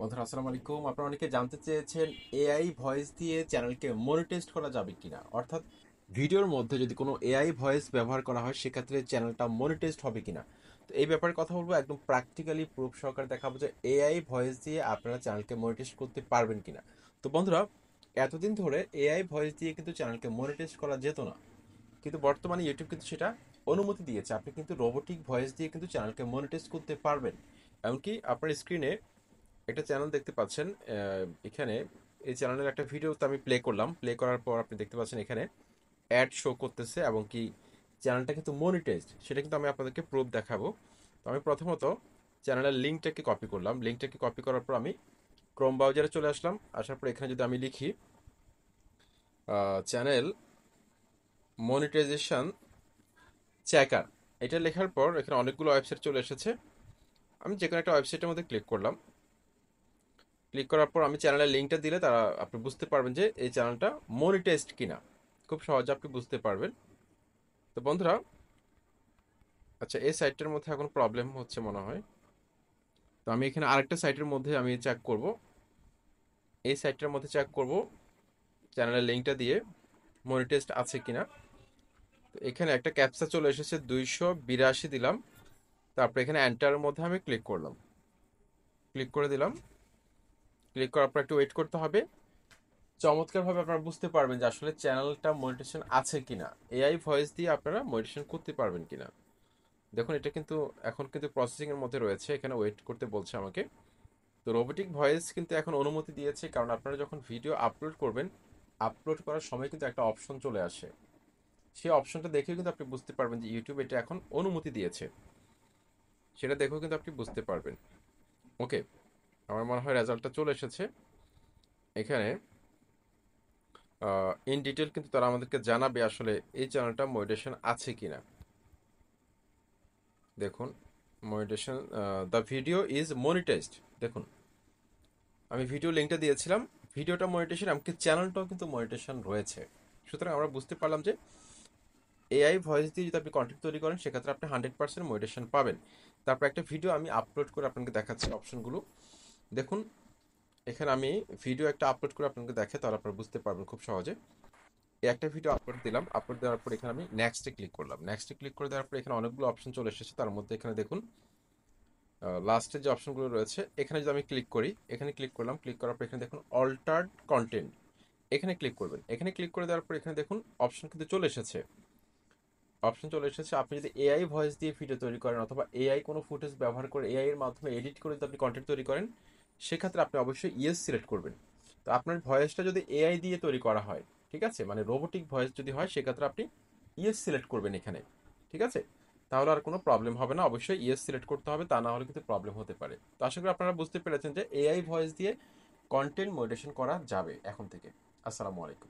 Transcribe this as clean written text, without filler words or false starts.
বন্ধুরা আসসালামু আলাইকুম। আপনারা অনেকে জানতে চেয়েছেন এআই ভয়েস দিয়ে চ্যানেলকে মনিটাইজ করা যাবে কিনা, অর্থাৎ ভিডিওর মধ্যে যদি কোনো এআই ভয়েস ব্যবহার করা হয় সেক্ষেত্রে চ্যানেলটা মনিটাইজড হবে কিনা। তো এই ব্যাপারে কথা বলবো, একদম প্র্যাকটিক্যালি প্রুফ সহকারে দেখাবো যে এআই ভয়েস দিয়ে আপনারা চ্যানেলকে মনিটাইজ করতে পারবেন কিনা। তো বন্ধুরা, এতদিন ধরে এআই ভয়েস দিয়ে কিন্তু চ্যানেলকে মনিটাইজ করা যেত না, কিন্তু বর্তমানে ইউটিউব কিন্তু সেটা অনুমতি দিয়েছে। আপনি কিন্তু রোবোটিক ভয়েস দিয়ে কিন্তু চ্যানেলকে মনিটাইজ করতে পারবেন। এমনকি আপনার স্ক্রিনে একটা চ্যানেল দেখতে পাচ্ছেন। এখানে এই চ্যানেলের একটা ভিডিও তো আমি প্লে করলাম, প্লে করার পর আপনি দেখতে পাচ্ছেন এখানে অ্যাড শো করতেছে এবং কি চ্যানেলটা কিন্তু মনিটাইজড, সেটা কিন্তু আমি আপনাদেরকে প্রুফ দেখাবো। তো আমি প্রথমত চ্যানেলের লিঙ্কটাকে কপি করলাম, লিঙ্কটাকে কপি করার পর আমি ক্রোম ব্রাউজারে চলে আসলাম। আসার পর এখানে যদি আমি লিখি চ্যানেল মনিটাইজেশন চেকার, এটা লেখার পর এখানে অনেকগুলো ওয়েবসাইট চলে এসেছে। আমি যে কোনো একটা ওয়েবসাইটের মধ্যে ক্লিক করলাম। ক্লিক করার পর আমি চ্যানেলের লিঙ্কটা দিলে তারা আপনি বুঝতে পারবেন যে এই চ্যানেলটা মনিটাইজড কিনা। খুব সহজে আপনি বুঝতে পারবেন। তো বন্ধুরা, আচ্ছা এই সাইটটার মধ্যে এখন প্রবলেম হচ্ছে মনে হয়। তো আমি এখানে আরেকটা সাইটের মধ্যে আমি চেক করব, এই সাইটটার মধ্যে চেক করব চ্যানেলের লিঙ্কটা দিয়ে মনিটাইজড আছে কিনা। তো এখানে একটা ক্যাপচা চলে এসেছে, 282 দিলাম। তারপর এখানে এন্টারের মধ্যে আমি ক্লিক করলাম, ক্লিক করে দিলাম। ক্লিক করার পর একটু ওয়েট করতে হবে। চমৎকারভাবে আপনারা বুঝতে পারবেন যে আসলে চ্যানেলটা মনিটেশন আছে কিনা, এআই ভয়েস দিয়ে আপনারা মনিটেশন করতে পারবেন কিনা। দেখুন এটা কিন্তু এখন কিন্তু প্রসেসিং এর মধ্যে রয়েছে, এখানে ওয়েট করতে বলছে আমাকে। তো রোবোটিক ভয়েস কিন্তু এখন অনুমতি দিয়েছে, কারণ আপনারা যখন ভিডিও আপলোড করবেন, আপলোড করার সময় কিন্তু একটা অপশন চলে আসে। সেই অপশনটা দেখেও কিন্তু আপনি বুঝতে পারবেন যে ইউটিউব এটা এখন অনুমতি দিয়েছে, সেটা দেখেও কিন্তু আপনি বুঝতে পারবেন। ওকে, আমার মনে হয় রেজাল্টটা চলে এসেছে এখানে। ইন ডিটেল কিন্তু তারা আমাদেরকে জানাবে আসলে এই চ্যানেলটা মনিটেশন আছে কিনা। দেখুন monetisation, the video is monetised. দেখুন আমি ভিডিও লিঙ্কটা দিয়েছিলাম, ভিডিওটা মনিটেশন, এমনকি চ্যানেলটাও কিন্তু মনিটেশন রয়েছে। সুতরাং আমরা বুঝতে পারলাম যে এআই ভয়েস দিয়ে যদি আপনি কন্টেন্ট তৈরি করেন সেক্ষেত্রে আপনি 100% মনিটেশন পাবেন। তারপর একটা ভিডিও আমি আপলোড করে আপনাকে দেখাচ্ছি অপশনগুলো। দেখুন এখানে আমি ভিডিও একটা আপলোড করে আপনাকে দেখে, তাহলে আপনারা বুঝতে পারবেন খুব সহজে। এই একটা ভিডিও আপলোড দিলাম, আপলোড দেওয়ার পর এখানে আমি নেক্সটে ক্লিক করলাম, নেক্সটে ক্লিক করে দেওয়ার পর এখানে অনেকগুলো অপশন চলে এসেছে। তার মধ্যে এখানে দেখুন লাস্টে যে অপশনগুলো রয়েছে এখানে যদি আমি ক্লিক করি, এখানে ক্লিক করলাম, ক্লিক করার পর এখানে দেখুন অল্টার্ড কন্টেন্ট, এখানে ক্লিক করবেন। এখানে ক্লিক করে দেওয়ার পর এখানে দেখুন অপশন কিন্তু চলে এসেছে, অপশন চলে এসেছে। আপনি যদি এআই ভয়েস দিয়ে ভিডিও তৈরি করেন অথবা এআই কোনো ফুটেজ ব্যবহার করে এআই এর মাধ্যমে এডিট করে যদি আপনি কন্টেন্ট তৈরি করেন, সেক্ষেত্রে আপনি অবশ্যই ইয়েস সিলেক্ট করবেন। তো আপনার ভয়েসটা যদি এআই দিয়ে তৈরি করা হয়, ঠিক আছে, মানে রোবোটিক ভয়েস যদি হয়, সেক্ষেত্রে আপনি ইয়েস সিলেক্ট করবেন এখানে, ঠিক আছে। তাহলে আর কোনো প্রবলেম হবে না, অবশ্যই ইয়েস সিলেক্ট করতে হবে, তা না হলে কিন্তু প্রবলেম হতে পারে। তো আশা করি আপনারা বুঝতে পেরেছেন যে এআই ভয়েস দিয়ে কন্টেন্ট মডারেশন করা যাবে এখন থেকে। আসসালামু আলাইকুম।